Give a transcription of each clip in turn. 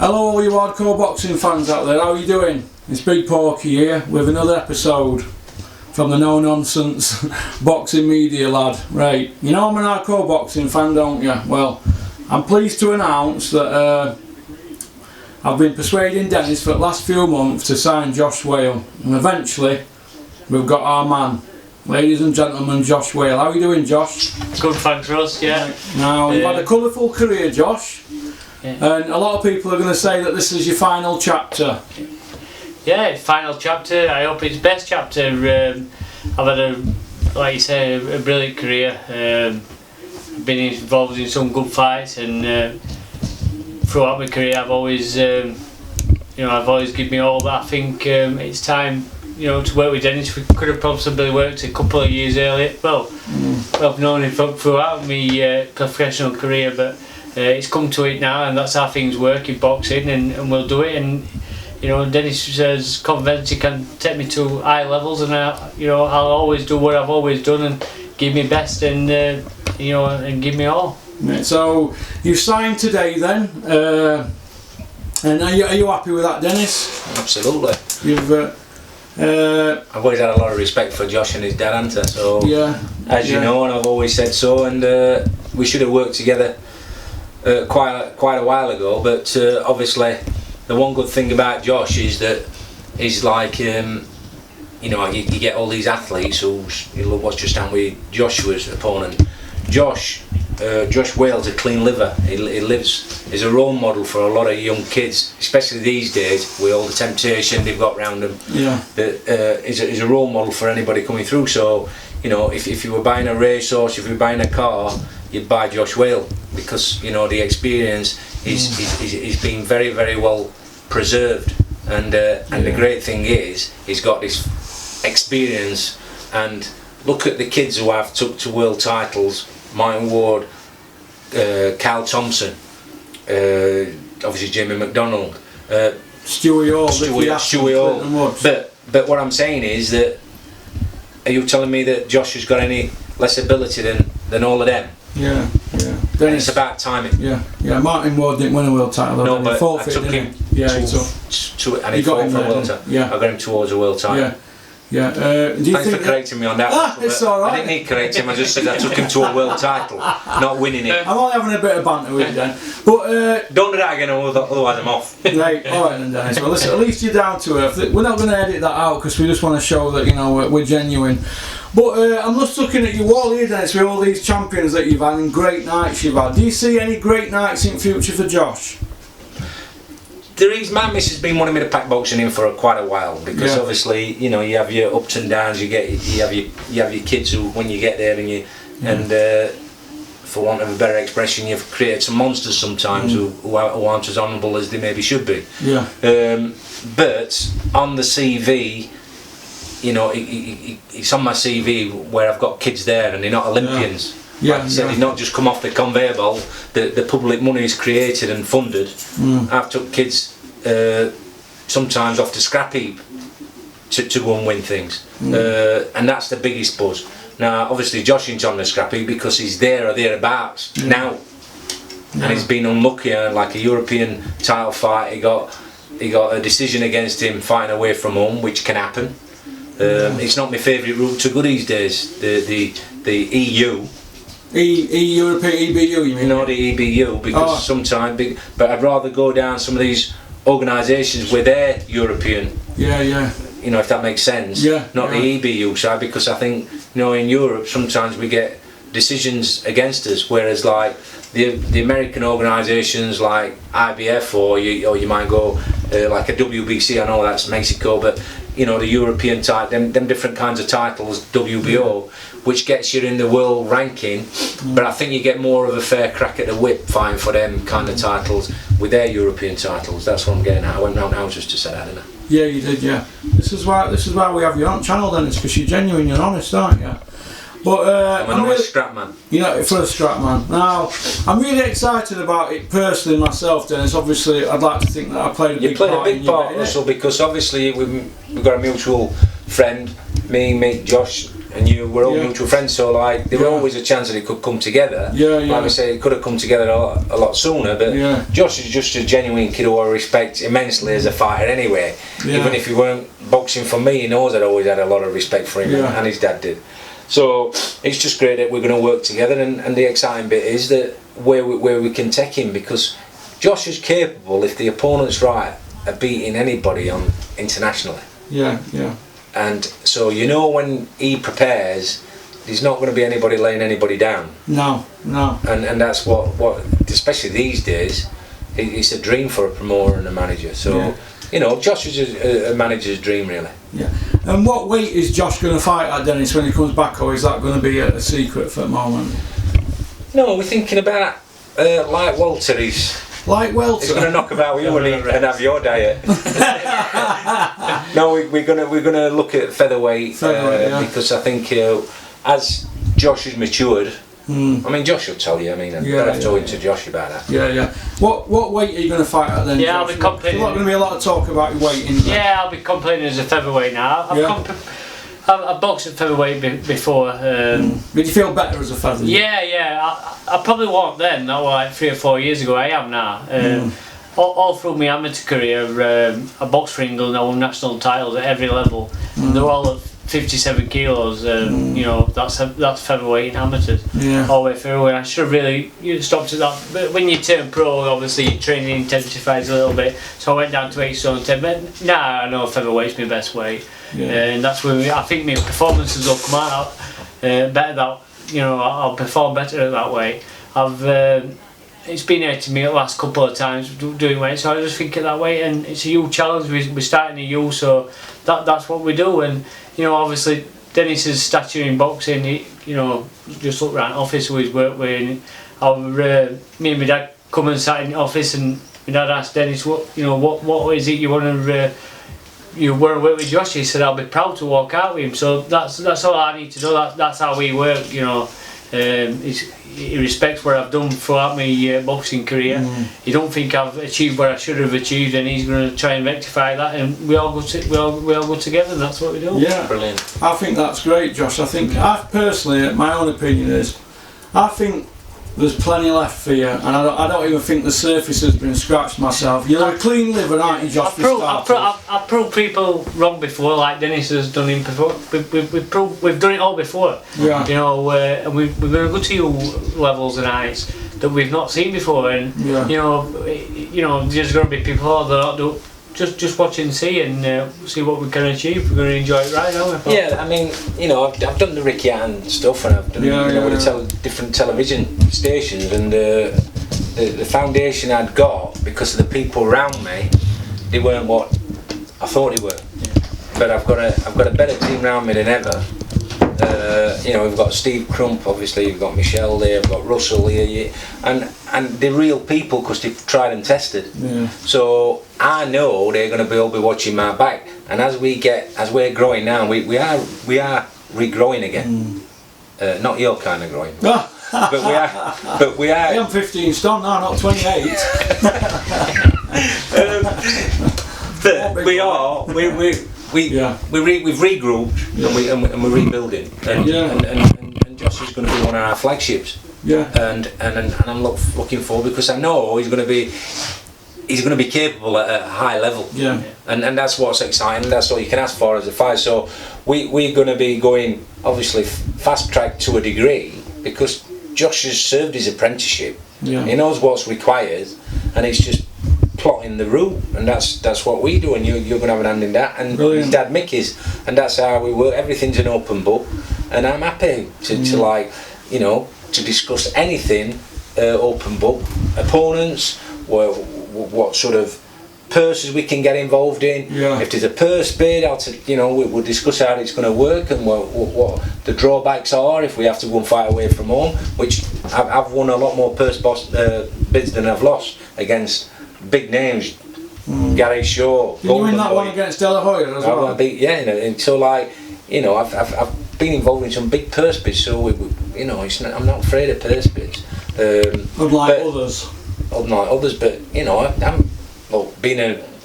Hello all you hardcore boxing fans out there, how are you doing? It's Big Porky here with another episode from the No Nonsense Boxing Media lad. Right, you know I'm an hardcore boxing fan, don't you? Well, I'm pleased to announce that I've been persuading Dennis for the last few months to sign Josh Wale, and eventually we've got our man. Ladies and gentlemen, Josh Wale. How are you doing, Josh? Good, thanks, Russ, yeah. Now, you've had a colourful career, Josh. Yeah. And a lot of people are going to say that this is your final chapter. Yeah, final chapter. I hope it's best chapter. I've had like you say, a brilliant career. I've been involved in some good fights, and throughout my career, I've always, I've always given me all that. I think it's time, to work with Dennis. We could have possibly worked a couple of years earlier. Well, I've known him throughout my professional career, but it's come to it now, and that's how things work in boxing, and we'll do it. And Dennis has convinced he can take me to high levels, and I'll always do what I've always done and give me best, and and give me all. So you signed today, then, and are you happy with that, Dennis? Absolutely. I've always had a lot of respect for Josh and his dad, haven't I? So as you know, and I've always said so, and we should have worked together quite a while ago, but obviously the one good thing about Josh is that he's like you get all these athletes who look what's just happened with Joshua's opponent. Josh Wale's a clean liver. He's a role model for a lot of young kids, especially these days with all the temptation they've got around them. That is a role model for anybody coming through. So if you were buying a racehorse, if you were buying a car, you'd buy Josh Wale, because the experience is being very, very well preserved, and the great thing is he's got this experience. And look at the kids who I've took to world titles: Martin Ward, Kyle Thompson, obviously Jamie McDonald, Stewie Hall. But what I'm saying is that, are you telling me that Josh has got any less ability than all of them? Yeah. Then it's about timing. Yeah. Martin Ward didn't win a world title. No, but I took him and he fought for a world title. Yeah, I got him towards a world title. Yeah. Thanks for correcting me on that. It's alright. I didn't need correcting. I just said I took him to a world title, not winning it. I'm only having a bit of banter with you then. But don't do that again, otherwise I'm off. Right, alright then, Dennis. Well, listen, at least you're down to earth. We're not going to edit that out, because we just want to show that we're genuine. But I'm just looking at your wall here, Dennis, with all these champions that you've had and great nights you've had. Do you see any great nights in future for Josh? There is. My missus has been wanting me to pack boxing in for quite a while, because obviously you have your ups and downs. You have your kids who, when you get there, and for want of a better expression, you've created some monsters sometimes who aren't as honourable as they maybe should be. But on the CV, it's on my CV where I've got kids there, and they're not Olympians. Like I said, they've not just come off the conveyor belt. The public money is created and funded. I've took kids sometimes off the scrap heap to go and win things, and that's the biggest buzz. Now, obviously, Josh ain't on the scrap heap because he's there or thereabouts now, and he's been unlucky. Like a European title fight, he got a decision against him fighting away from home, which can happen. It's not my favourite route to go these days. The EU. European EBU, you mean? No, the EBU, because sometimes, but I'd rather go down some of these organisations where they're European. If that makes sense. Not the EBU side, because I think in Europe sometimes we get decisions against us, whereas like the American organisations like IBF, or you might go like a WBC. I know that's Mexico, but the European type, them different kinds of titles, WBO, which gets you in the world ranking, but I think you get more of a fair crack at the whip fighting for them kind of titles with their European titles. That's what I'm getting at. I went round now just to say that, didn't I? Yeah, you did. Yeah. This is why we have you on channel, then. It's because you're genuine, you're honest, aren't you? But I'm an honest strap man. For a strap man. Now, I'm really excited about it personally myself, Dennis. Obviously, I'd like to think that I played a big part. You played a big part, Russell, because obviously we've got a mutual friend, me, Josh, and you were all mutual friends, so like there was always a chance that it could come together. Like I say, it could have come together a lot sooner, but Josh is just a genuine kid who I respect immensely as a fighter anyway. Even if he weren't boxing for me, he knows I'd always had a lot of respect for him, and his dad did. So it's just great that we're going to work together, and the exciting bit is that where we can take him, because Josh is capable, if the opponent's right, of beating anybody on internationally. And so when he prepares, there's not going to be anybody laying anybody down. No. And that's what especially these days, it's a dream for a promoter and a manager. So Josh is a manager's dream, really. And what weight is Josh going to fight at, Dennis, when he comes back, or is that going to be a secret for the moment? No, we're thinking about light welter. He's going to knock about you and have your diet. No, we're gonna look at featherweight, because I think as Josh has matured. I mean, Josh will tell you. I mean, I've told to Josh about that. What weight are you going to fight at then? I'll be competing. There's not going to be a lot of talk about your weight, in there. I'll be competing as a featherweight now. I've boxed at featherweight before. Did you feel better as a featherweight? I probably wasn't then, not like 3 or 4 years ago. I am now. All through my amateur career, I boxed for England. I won national titles at every level. They're all at 57 kilos. That's featherweight in amateurs. All the way through. And I should have really stopped at that. But when you turn pro, obviously your training intensifies a little bit. So I went down to 8 stone 10. But now I know featherweight's my best weight. And that's where I think my performances will come out better. That I'll perform better at that weight. It's been there to me the last couple of times doing weight, so I just think at that weight, and it's a youth challenge. We're starting a youth, so that's what we do. And obviously Dennis's stature in boxing, just look around the office who he's worked with. Me and my dad come and sat in the office, and my dad asked Dennis, what is it you want to work with Josh? He said, I'll be proud to walk out with him. So that's all I need to do. That's how we work. He respects what I've done throughout my boxing career. He don't think I've achieved what I should have achieved, and he's going to try and rectify that. And we all go together, and that's what we do. Brilliant. I think that's great, Josh. I personally, my own opinion is, I think there's plenty left for you, and I don't even think the surface has been scratched myself. You're a clean liver, aren't you, Josh? I've proved people wrong before, like Dennis has done him before. We've done it all before. And we're going to go to you levels and heights that we've not seen before. And there's going to be people that don't. Just watch and see, and see what we can achieve. We're going to enjoy it right now. I mean, I've done the Ricky Hatton stuff, and I've done with different television stations, and the foundation I'd got, because of the people around me, they weren't what I thought they were. But I've got a better team around me than ever. We've got Steve Crump, obviously. We've got Michelle there. We've got Russell here, and they're real people because they've tried and tested. So I know they're going to all be watching my back. And as we're growing now, we are regrowing again. Not your kind of growing, but we are. I'm 15 stone now, not 28. But we are. We've regrouped and we're rebuilding, and Josh is going to be one of our flagships. And I'm looking forward, because I know he's going to be capable at a high level. And that's what's exciting. That's all you can ask for as a fighter. So we're going to be going, obviously, fast track to a degree, because Josh has served his apprenticeship. He knows what's required, and it's just plotting the route, and that's what we do, and you're going to have an hand in that, and his dad Mickey's, and that's how we work. Everything's an open book, and I'm happy to discuss anything open book. Opponents, what sort of purses we can get involved in. If there's a purse bid, we'll discuss how it's going to work, and what the drawbacks are if we have to go and fight away from home, which I've won a lot more purse bids than I've lost against big names. Gary Shaw. Did you win that one against De La Hoya as well? And so I've been involved in some big purse bids, so I'm not afraid of purse bids. Unlike others, but I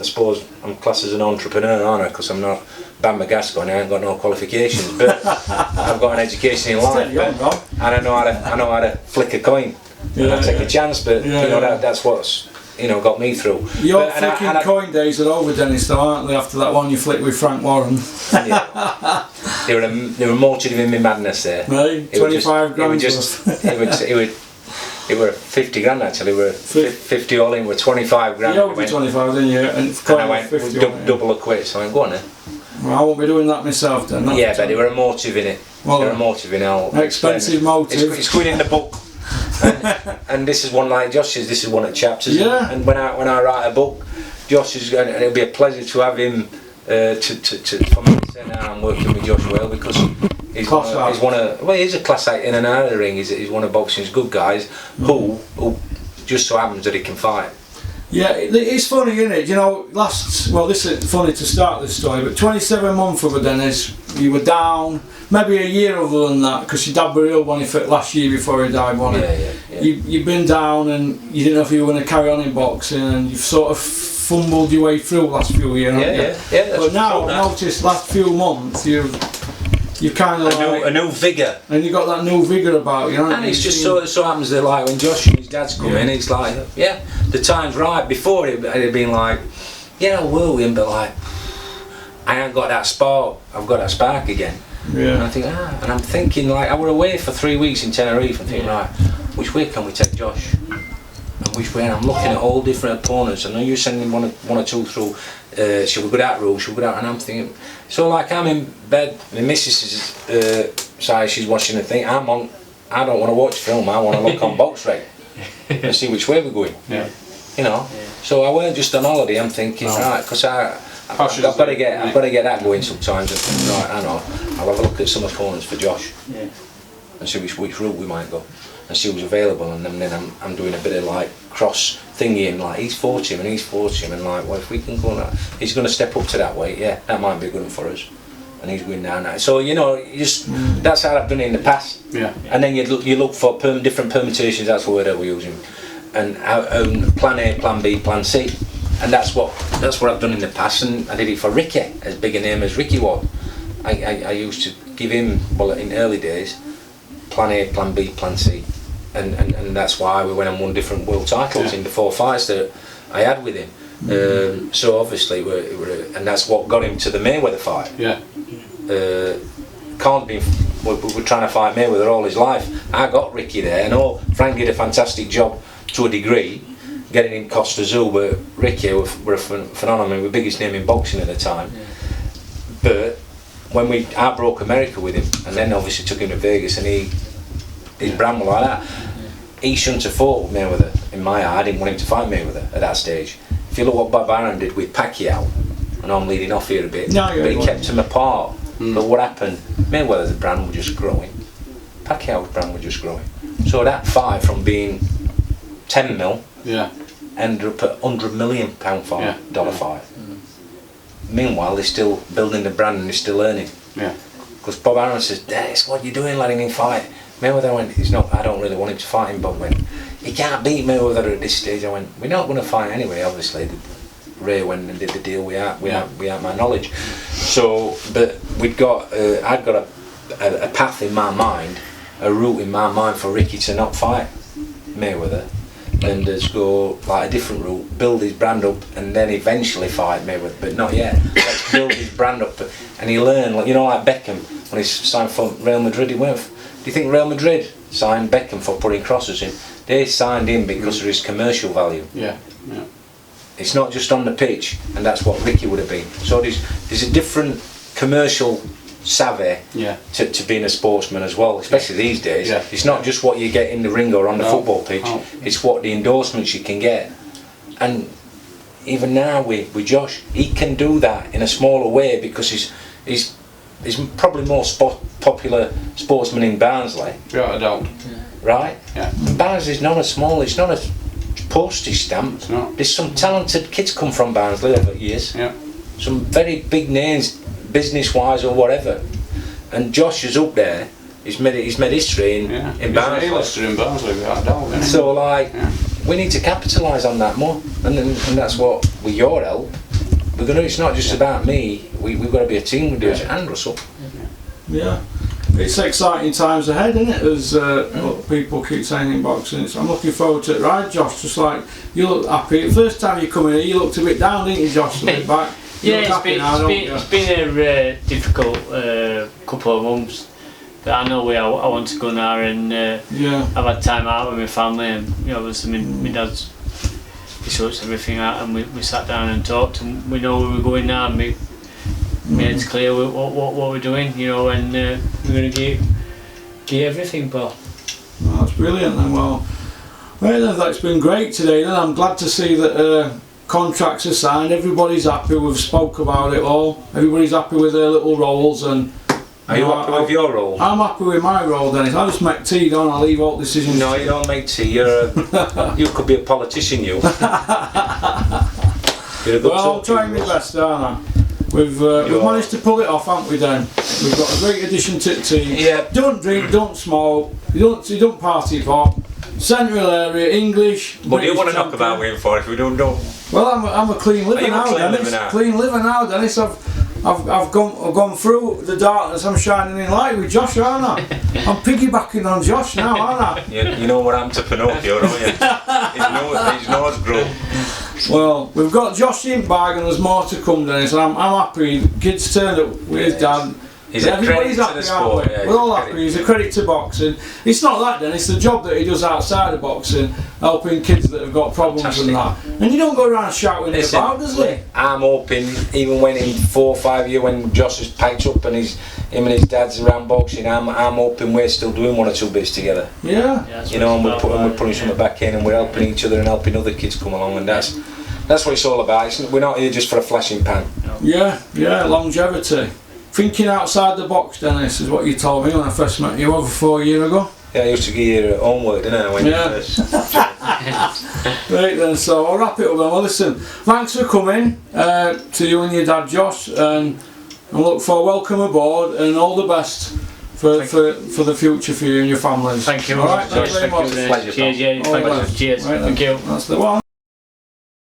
suppose I'm classed as an entrepreneur, aren't I? Because I'm not bang my gas going. I ain't got no qualifications, but I've got an education in life, and I know how to flick a coin, and I take a chance. But you know that's what's got me through. Your flicking coin days are over, Dennis, though, aren't they? After that one you flicked with Frank Warren. Yeah. They were motivating me madness there. Right, 25 grand. It were 50 grand actually. We were 50 all in. We're 25 grand. You owed me 25, didn't you? And I went 50 double a quid. So I went, go on then. Well, I won't be doing that myself then. Yeah, but they were a motive in it. Well, they were a motive in it. Expensive motive. It's going in the book. and this is one like Josh's. This is one of the chapters. Yeah. And when I write a book, Josh is going. And it'll be a pleasure to have him. For me to say now I'm working with Josh Wale because he's a class act in and out of the ring. He's one of boxing's good guys who just so happens that he can fight. Yeah, it's funny, isn't it? You know, this is funny to start this story, but 27 months ago, Dennis, you were down, maybe a year other than that, because your dad were ill last year before he died, wasn't it? Yeah. You've been down and you didn't know if you were going to carry on in boxing, and you've sort of fumbled your way through the last few years. Yeah. But now, I noticed last few months, you've kind of a new vigour, and you got that new vigour about you. And it's just so happens that like when Josh and his dad's come in, it's like the time's right. Before it had been like, I will win, but like I ain't got that spark. I've got that spark again. Yeah. And I think and I'm thinking like I were away for 3 weeks in Tenerife and thinking right, which way can we take Josh? And which way? And I'm looking at all different opponents. I know you're sending one or two through. Should we go that route? Should we go that? And I'm thinking, so like I'm in bed. My missus is she's watching the thing. I don't want to watch film. I want to look on box rate and see which way we're going. Yeah. So I weren't just on holiday. I'm thinking right because I've got to get that going sometimes. And, right, I know. I'll have a look at some opponents for Josh and see which route we might go. And see who's available, and then I'm doing a bit of like cross thingy, and like he's fought him, and like, well, if we can go now, he's going to step up to that weight, that might be a good one for us, and he's going down now. So that's how I've done it in the past. Yeah. And then you look for different permutations. That's the word I was using, and plan A, plan B, plan C, and that's what I've done in the past. And I did it for Ricky, as big a name as Ricky was. I used to give him in early days, plan A, plan B, plan C. And that's why we went and won different world titles in the 4 fights that I had with him. So obviously, and that's what got him to the Mayweather fight. Yeah. We're trying to fight Mayweather all his life. I got Ricky there. I know Frank did a fantastic job to a degree, getting him Costa Azul, but Ricky were a phenomenon. We were the biggest name in boxing at the time. Yeah. But when I broke America with him, and then obviously took him to Vegas, and his brand was like that. He shouldn't have fought with Mayweather. In my eye, I didn't want him to fight Mayweather at that stage. If you look what Bob Arum did with Pacquiao, I know I'm leading off here a bit, but he kept them apart. But what happened? Mayweather's brand was just growing. Pacquiao's brand was just growing. So that fight from being 10 mil ended up at £100 million dollar fight. Meanwhile, they're still building the brand and they're still earning. Yeah. Because Bob Arum says, Dennis, what are you doing letting him fight? Mayweather went, I don't really want him to fight him. Bob went, he can't beat Mayweather at this stage. I went, we're not going to fight anyway, obviously. Ray went and did the deal without my knowledge. So, but I'd got a path in my mind, a route in my mind for Ricky to not fight Mayweather, and just go like a different route, build his brand up, and then eventually fight Mayweather, but not yet. Let's build his brand up, and he learned, like Beckham when he signed for Real Madrid. He went. Do you think Real Madrid signed Beckham for putting crosses in? They signed him because of his commercial value. Yeah. It's not just on the pitch, and that's what Ricky would have been. So there's a different commercial savvy to being a sportsman as well, especially these days. Yeah. It's not just what you get in the ring or on the football pitch, it's what the endorsements you can get. And even now with Josh, he can do that in a smaller way because he's probably more popular sportsman in Barnsley. Yeah, I don't. Right? Yeah. And Barnsley's not it's not a postage stamp. It's not. There's some talented kids come from Barnsley over the years. Yeah. Some very big names, business-wise or whatever. And Josh is up there. He's made history in Barnsley. He's in Barnsley without a doubt. So we need to capitalise on that more. And that's what, with your help, It's not just about me. We've got to be a team with this, and Russell. Yeah. It's exciting times ahead, isn't it? As people keep saying in boxing. I'm looking forward to it. Right, Josh? Just like you look happy. The first time you come in here, you looked a bit down, didn't you, Josh? A bit back. Yeah, it's been a difficult couple of months. But I know where I want to go now, and I've had time out with my family, and obviously my dad's he sorts everything out, and we sat down and talked, and we know where we're going now. And my head's clear with what we're doing, and we're going to get everything, Paul. Oh, that's brilliant. Then, well, that's been great today. Then I'm glad to see that contracts are signed. Everybody's happy. We've spoke about it all. Everybody's happy with their little roles and. Are you happy with your role? I'm happy with my role, Dennis. I just make tea, don't I? Leave all decisions. No, you don't make tea. You could be a politician, you. Well, I'm trying my best, aren't I? We've managed to pull it off, haven't we, Dan? We've got a great addition to the team. Yeah. Don't drink, don't smoke, you don't party pop. Central area, English. What do you want to knock about win for if we don't know? Well, I'm a clean liver now, Dennis. Clean liver now, Dennis. I've gone through the darkness. I'm shining in light with Josh, aren't I? I'm piggybacking on Josh now, aren't I? You know what happened to Pinocchio, don't you? His nose grew. Well, we've got Josh in bag and there's more to come, Dennis. And I'm happy. Kids turned up with his dad. Everybody's happy, aren't we? We're all happy. He's a credit to boxing. It's not that, then. It's the job that he does outside of boxing, helping kids that have got problems and that. And you don't go around shouting it about, does he? I'm hoping, even when in 4 or 5 years, when Josh has packed up and him and his dad's around boxing, I'm hoping we're still doing 1 or 2 bits together. Yeah. And we're putting something back in, and we're helping each other and helping other kids come along, and that's what it's all about. We're not here just for a flashing pan. No. Yeah, longevity. Thinking outside the box, Dennis, is what you told me when I first met you over 4 years ago. Yeah, I used to give you homework, didn't I? When you first. Right then, so I'll wrap it up then. Well, listen, thanks for coming to you and your dad, Josh, and look for welcome aboard and all the best for the future for you and your families. Thank you. All right, thanks very much. Pleasure. Cheers, yeah. Cheers. Right, Thank you. That's the one.